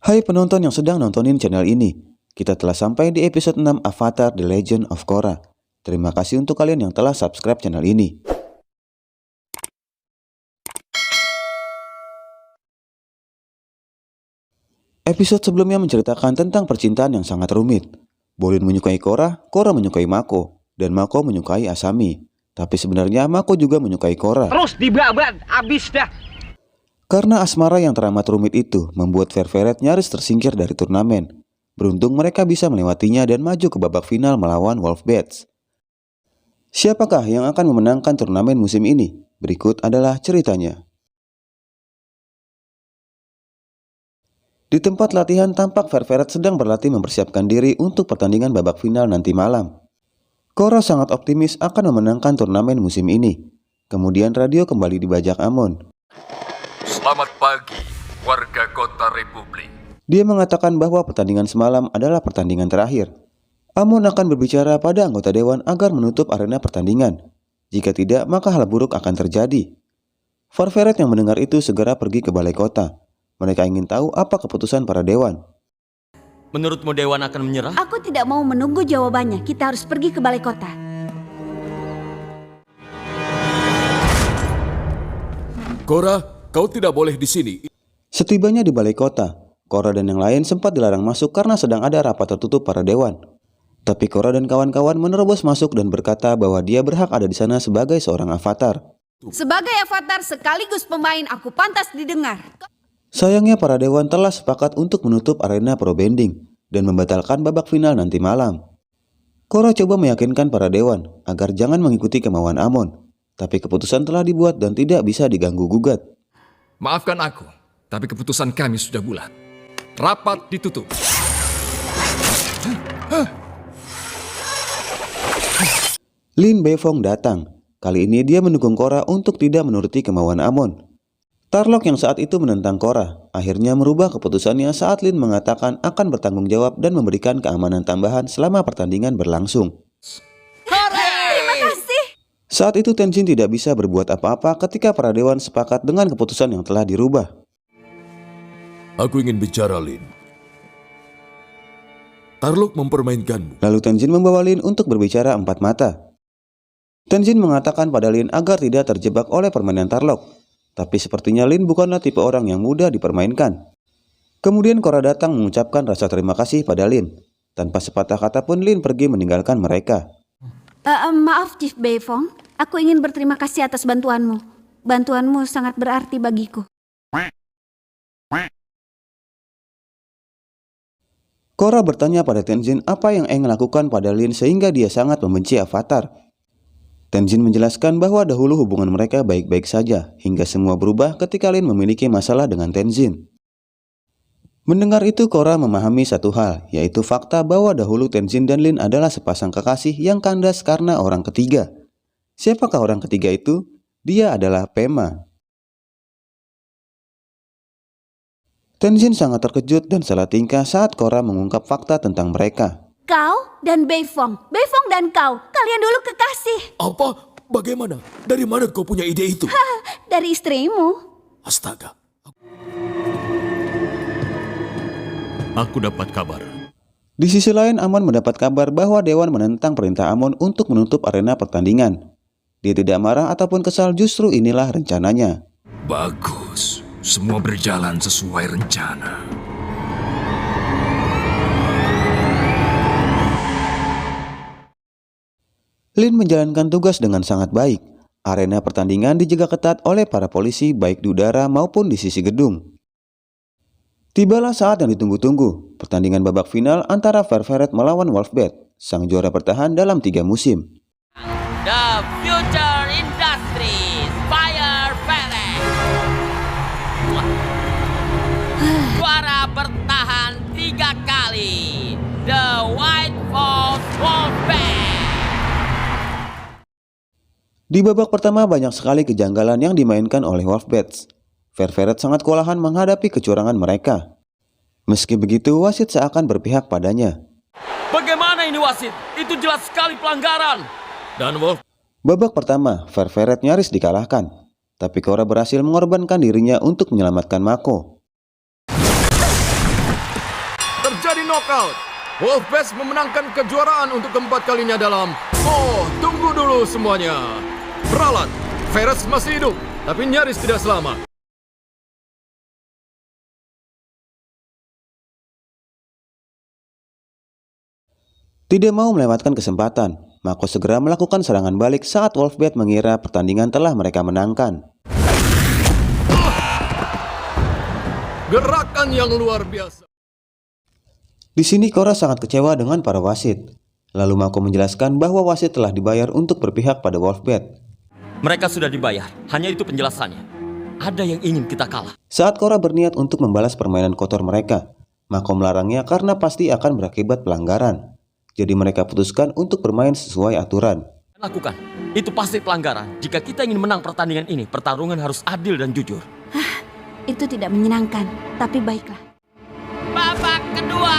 Hai penonton yang sedang nontonin channel ini, kita telah sampai di episode 6 Avatar The Legend of Korra. Terima kasih untuk kalian yang telah subscribe channel ini. Episode sebelumnya menceritakan tentang percintaan yang sangat rumit. Bolin menyukai Korra, Korra menyukai Mako, dan Mako menyukai Asami. Tapi sebenarnya Mako juga menyukai Korra. Terus dibabat, abis dah. Karena asmara yang teramat rumit itu membuat Ververet nyaris tersingkir dari turnamen. Beruntung mereka bisa melewatinya dan maju ke babak final melawan Wolfbats. Siapakah yang akan memenangkan turnamen musim ini? Berikut adalah ceritanya. Di tempat latihan tampak Ververet sedang berlatih mempersiapkan diri untuk pertandingan babak final nanti malam. Korra sangat optimis akan memenangkan turnamen musim ini. Kemudian radio kembali dibajak Amon. Selamat pagi, warga kota Republik. Dia mengatakan bahwa pertandingan semalam adalah pertandingan terakhir. Amon akan berbicara pada anggota dewan agar menutup arena pertandingan. Jika tidak, maka hal buruk akan terjadi. Ververet yang mendengar itu segera pergi ke balai kota. Mereka ingin tahu apa keputusan para dewan. Menurutmu dewan akan menyerah? Aku tidak mau menunggu jawabannya. Kita harus pergi ke balai kota. Korra, kau tidak boleh di sini. Setibanya di balai kota, Korra dan yang lain sempat dilarang masuk karena sedang ada rapat tertutup para dewan. Tapi Korra dan kawan-kawan menerobos masuk dan berkata bahwa dia berhak ada di sana sebagai seorang avatar. Sebagai avatar sekaligus pemain, aku pantas didengar. Sayangnya para dewan telah sepakat untuk menutup arena pro bending dan membatalkan babak final nanti malam. Korra coba meyakinkan para dewan agar jangan mengikuti kemauan Amon. Tapi keputusan telah dibuat dan tidak bisa diganggu-gugat. Maafkan aku, tapi keputusan kami sudah bulat. Rapat ditutup. Lin Beifong datang. Kali ini dia mendukung Korra untuk tidak menuruti kemauan Amon. Tarlok yang saat itu menentang Korra akhirnya merubah keputusannya saat Lin mengatakan akan bertanggung jawab dan memberikan keamanan tambahan selama pertandingan berlangsung. Terima kasih. Saat itu Tenzin tidak bisa berbuat apa-apa ketika para dewan sepakat dengan keputusan yang telah dirubah. Aku ingin bicara, Lin. Tarlok mempermainkanmu. Lalu Tenzin membawa Lin untuk berbicara empat mata. Tenzin mengatakan pada Lin agar tidak terjebak oleh permainan Tarlok. Tapi sepertinya Lin bukanlah tipe orang yang mudah dipermainkan. Kemudian Korra datang mengucapkan rasa terima kasih pada Lin. Tanpa sepatah kata pun Lin pergi meninggalkan mereka. Maaf Chief Beifong, aku ingin berterima kasih atas bantuanmu. Bantuanmu sangat berarti bagiku. Korra bertanya pada Tenzin apa yang Aang lakukan pada Lin sehingga dia sangat membenci Avatar. Tenzin menjelaskan bahwa dahulu hubungan mereka baik-baik saja hingga semua berubah ketika Lin memiliki masalah dengan Tenzin. Mendengar itu Korra memahami satu hal, yaitu fakta bahwa dahulu Tenzin dan Lin adalah sepasang kekasih yang kandas karena orang ketiga. Siapakah orang ketiga itu? Dia adalah Pema. Tenzin sangat terkejut dan salah tingkah saat Korra mengungkap fakta tentang mereka. Kau dan Beifong, Beifong dan kau, kalian dulu kekasih. Apa? Bagaimana? Dari mana kau punya ide itu? Dari istrimu. Astaga. Aku dapat kabar. Di sisi lain Amon mendapat kabar bahwa Dewan menentang perintah Amon untuk menutup arena pertandingan. Dia tidak marah ataupun kesal, justru inilah rencananya. Bagus, semua berjalan sesuai rencana. Lin menjalankan tugas dengan sangat baik. Arena pertandingan dijaga ketat oleh para polisi baik di udara maupun di sisi gedung. Tibalah saat yang ditunggu-tunggu, pertandingan babak final antara Ververet melawan Wolfbats, sang juara bertahan dalam 3 musim. The Future Industries Ververet. Juara bertahan 3 kali. The White Fox Wolfbats. Di babak pertama banyak sekali kejanggalan yang dimainkan oleh Wolfbats. Ververet sangat kewalahan menghadapi kecurangan mereka. Meski begitu, wasit seakan berpihak padanya. Bagaimana ini wasit? Itu jelas sekali pelanggaran. Dan Wolf. Babak pertama, Ververet nyaris dikalahkan. Tapi Korra berhasil mengorbankan dirinya untuk menyelamatkan Mako. knockout. Wolfpack memenangkan kejuaraan untuk keempat kalinya dalam... Oh, tunggu dulu semuanya. Peralat, Ferret masih hidup, tapi nyaris tidak selamat. Tidak mau melewatkan kesempatan, Mako segera melakukan serangan balik saat Wolfpack mengira pertandingan telah mereka menangkan. Gerakan yang luar biasa. Di sini Korra sangat kecewa dengan para wasit. Lalu Mako menjelaskan bahwa wasit telah dibayar untuk berpihak pada Wolfpack. Mereka sudah dibayar, hanya itu penjelasannya. Ada yang ingin kita kalah. Saat Korra berniat untuk membalas permainan kotor mereka, Mako melarangnya karena pasti akan berakibat pelanggaran. Jadi mereka putuskan untuk bermain sesuai aturan. Lakukan, itu pasti pelanggaran. Jika kita ingin menang pertandingan ini, pertarungan harus adil dan jujur. Itu tidak menyenangkan, tapi baiklah. Babak kedua.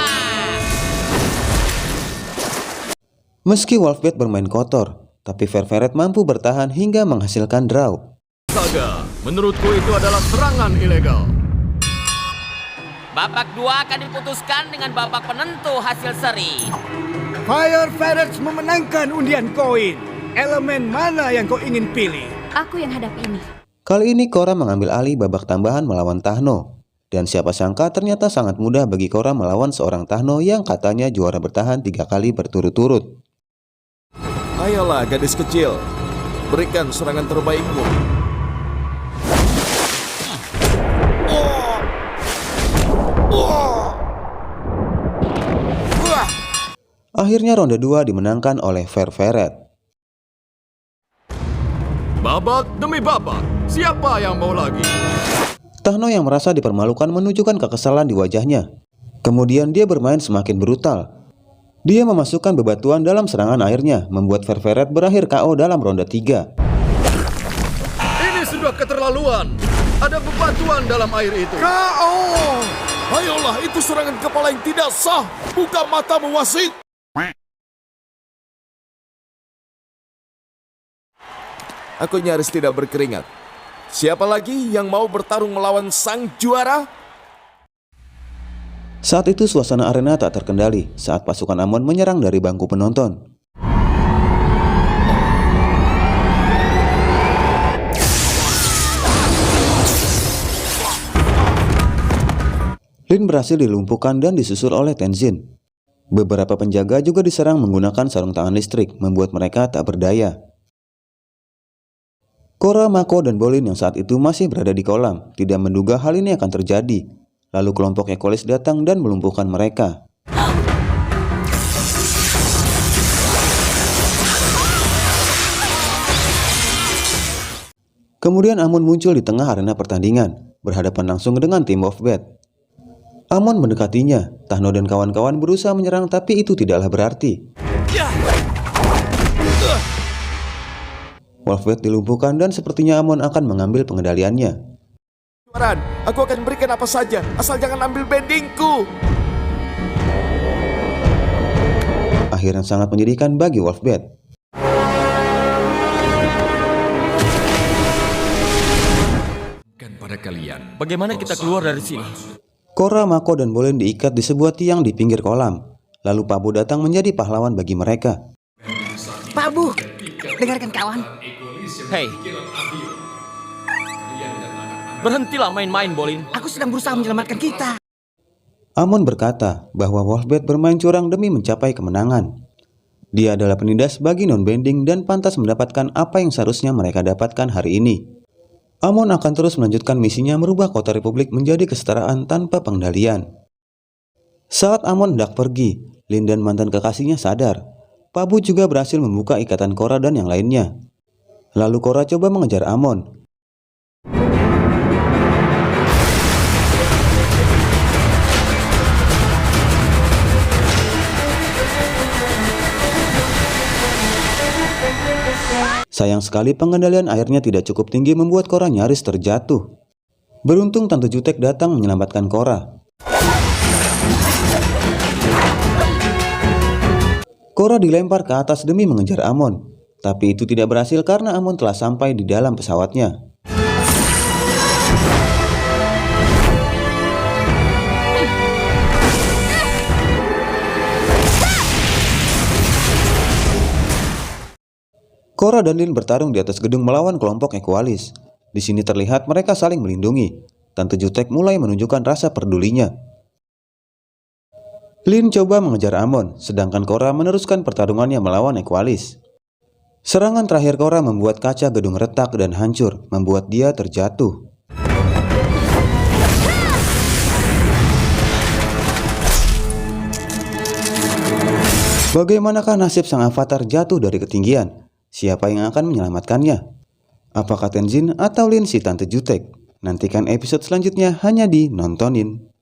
Meski Wolfpack bermain kotor, tapi Ferret mampu bertahan hingga menghasilkan draw. Saga, menurutku itu adalah serangan ilegal. Babak 2 akan diputuskan dengan babak penentu hasil seri. Fire Ferrets memenangkan undian koin. Elemen mana yang kau ingin pilih? Aku yang hadapi ini. Kali ini Korra mengambil alih babak tambahan melawan Tahno. Dan siapa sangka ternyata sangat mudah bagi Korra melawan seorang Tahno yang katanya juara bertahan 3 kali berturut-turut. Ayolah gadis kecil, berikan serangan terbaikmu. Akhirnya ronde 2 dimenangkan oleh Ferret. Babak demi babak, siapa yang mau lagi? Tahno yang merasa dipermalukan menunjukkan kekesalan di wajahnya. Kemudian dia bermain semakin brutal. Dia memasukkan bebatuan dalam serangan airnya, membuat Ferret berakhir KO dalam ronde 3. Ini sudah keterlaluan. Ada bebatuan dalam air itu. KO! Ayolah, itu serangan kepala yang tidak sah. Buka matamu, wasit. Aku nyaris tidak berkeringat. Siapa lagi yang mau bertarung melawan sang juara? Saat itu suasana arena tak terkendali saat pasukan Amon menyerang dari bangku penonton. Lin berhasil dilumpuhkan dan disusul oleh Tenzin. Beberapa penjaga juga diserang menggunakan sarung tangan listrik, membuat mereka tak berdaya. Korra, Mako, dan Bolin yang saat itu masih berada di kolam tidak menduga hal ini akan terjadi. Lalu kelompok Ekolis datang dan melumpuhkan mereka. Kemudian Amon muncul di tengah arena pertandingan, berhadapan langsung dengan tim Wolfpack. Amon mendekatinya, Tahno dan kawan-kawan berusaha menyerang tapi itu tidaklah berarti. Wolfpack dilumpuhkan dan sepertinya Amon akan mengambil pengendaliannya. Aku akan berikan apa saja, asal jangan ambil bendingku. Akhir yang sangat menyedihkan bagi Wolfpack. Pada kalian. Bagaimana kita keluar dari sini? Korra, Mako, dan Bolin diikat di sebuah tiang di pinggir kolam. Lalu Pabu datang menjadi pahlawan bagi mereka. Pak Bu, dengarkan kawan. Hei, berhentilah main-main, Bolin. Aku sedang berusaha menyelamatkan kita. Amon berkata bahwa Wolfpack bermain curang demi mencapai kemenangan. Dia adalah penindas bagi non-bending dan pantas mendapatkan apa yang seharusnya mereka dapatkan hari ini. Amon akan terus melanjutkan misinya merubah kota Republik menjadi kesetaraan tanpa pengendalian. Saat Amon hendak pergi, Lin dan mantan kekasihnya sadar. Pabu juga berhasil membuka ikatan Korra dan yang lainnya. Lalu Korra coba mengejar Amon. Sayang sekali pengendalian airnya tidak cukup tinggi membuat Korra nyaris terjatuh. Beruntung Tante Jutek datang menyelamatkan Korra. Korra dilempar ke atas demi mengejar Amon. Tapi itu tidak berhasil karena Amon telah sampai di dalam pesawatnya. Korra dan Lin bertarung di atas gedung melawan kelompok Equalis. Di sini terlihat mereka saling melindungi. Tante Jutek mulai menunjukkan rasa pedulinya. Lin coba mengejar Amon, sedangkan Korra meneruskan pertarungannya melawan Equalis. Serangan terakhir Korra membuat kaca gedung retak dan hancur, membuat dia terjatuh. Bagaimanakah nasib sang avatar jatuh dari ketinggian? Siapa yang akan menyelamatkannya? Apakah Tenzin atau Lin si Tante Jutek? Nantikan episode selanjutnya hanya di Nontonin.